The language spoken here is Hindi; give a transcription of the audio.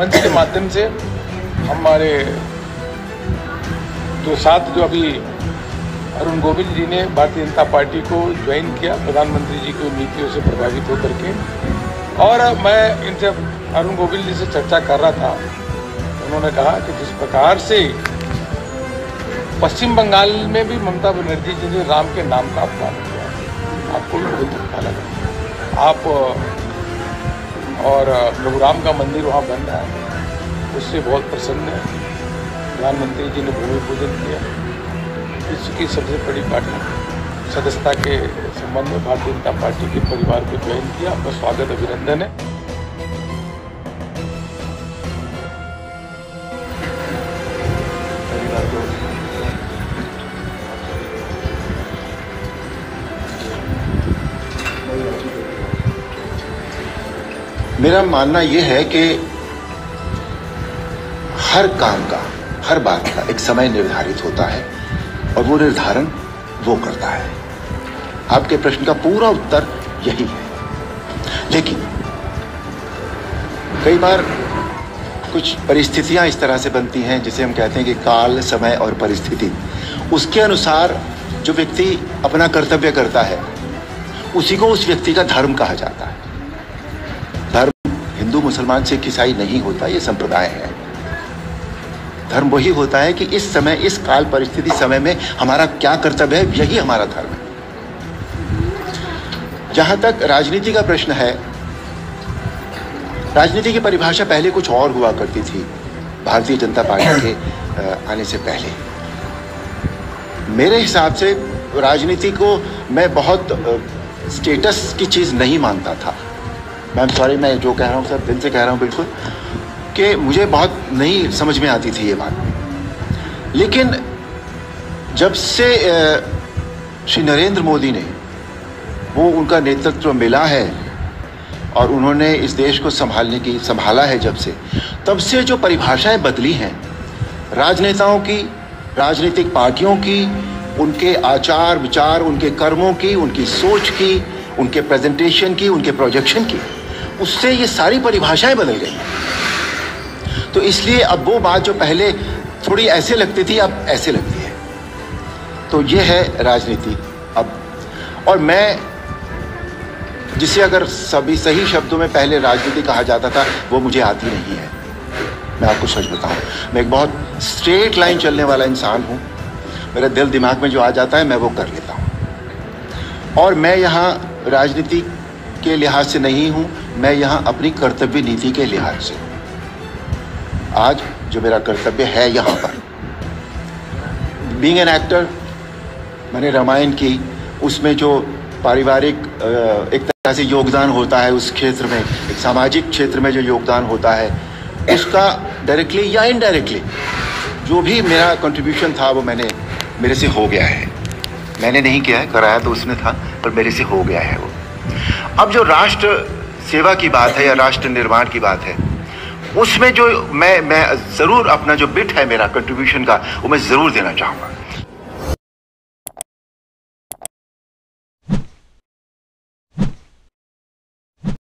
मंच के माध्यम से हमारे साथ जो अभी अरुण गोविल जी ने भारतीय जनता पार्टी को ज्वाइन किया प्रधानमंत्री जी की नीतियों से प्रभावित होकर के, और मैं इनसे अरुण गोविल जी से चर्चा कर रहा था। उन्होंने कहा कि जिस प्रकार से पश्चिम बंगाल में भी ममता बनर्जी जी ने राम के नाम का अपमान किया, आपको भी बहुत धक्का लगा। आप और प्रभु राम का मंदिर वहाँ बन रहा है, उससे बहुत प्रसन्न है। प्रधानमंत्री जी ने भूमि पूजन किया। विश्व की सबसे बड़ी पार्टी सदस्यता के संबंध में भारतीय जनता पार्टी के परिवार को ज्वाइन किया। आपका स्वागत, अभिनंदन है। मेरा मानना यह है कि हर काम का, हर बात का एक समय निर्धारित होता है और वो निर्धारण वो करता है। आपके प्रश्न का पूरा उत्तर यही है। लेकिन कई बार कुछ परिस्थितियां इस तरह से बनती हैं जिसे हम कहते हैं कि काल, समय और परिस्थिति, उसके अनुसार जो व्यक्ति अपना कर्तव्य करता है उसी को उस व्यक्ति का धर्म कहा जाता है। धर्म हिंदू, मुसलमान, सिख, ईसाई नहीं होता, ये संप्रदाय है। धर्म वही होता है कि इस समय, इस काल परिस्थिति समय में हमारा क्या कर्तव्य है, यही हमारा धर्म है। जहां तक राजनीति का प्रश्न है, राजनीति की परिभाषा पहले कुछ और हुआ करती थी भारतीय जनता पार्टी के आने से पहले। मेरे हिसाब से राजनीति को मैं बहुत स्टेटस की चीज नहीं मानता था। मैं सॉरी, मैं जो कह रहा हूँ सर दिल से कह रहा हूँ बिल्कुल, कि मुझे बहुत नहीं समझ में आती थी ये बात। लेकिन जब से श्री नरेंद्र मोदी ने वो उनका नेतृत्व मिला है और उन्होंने इस देश को संभाला है, जब से तब से जो परिभाषाएं बदली हैं राजनेताओं की, राजनीतिक पार्टियों की, उनके आचार विचार, उनके कर्मों की, उनकी सोच की, उनके प्रेजेंटेशन की, उनके प्रोजेक्शन की, उससे ये सारी परिभाषाएं बदल गई। तो इसलिए अब वो बात जो पहले थोड़ी ऐसे लगती थी अब ऐसे लगती है। तो ये है राजनीति अब। और मैं जिसे अगर सभी सही शब्दों में पहले राजनीति कहा जाता था वो मुझे आती नहीं है। मैं आपको सच बताऊं, मैं एक बहुत स्ट्रेट लाइन चलने वाला इंसान हूं। मेरे दिल दिमाग में जो आ जाता है मैं वो कर लेता हूं। और मैं यहाँ राजनीति के लिहाज से नहीं हूं, मैं यहाँ अपनी कर्तव्य नीति के लिहाज से। आज जो मेरा कर्तव्य है यहाँ पर, बीइंग एन एक्टर, मैंने रामायण की, उसमें जो पारिवारिक एक तरह से योगदान होता है उस क्षेत्र में, एक सामाजिक क्षेत्र में जो योगदान होता है, उसका डायरेक्टली या इनडायरेक्टली जो भी मेरा कंट्रीब्यूशन था वो मेरे से हो गया है। मैंने नहीं किया है, कराया तो उसने था, पर मेरे से हो गया है वो। अब जो राष्ट्र सेवा की बात है या राष्ट्र निर्माण की बात है, उसमें जो मैं ज़रूर अपना जो बिट है मेरा कंट्रीब्यूशन का, वो मैं ज़रूर देना चाहूँगा।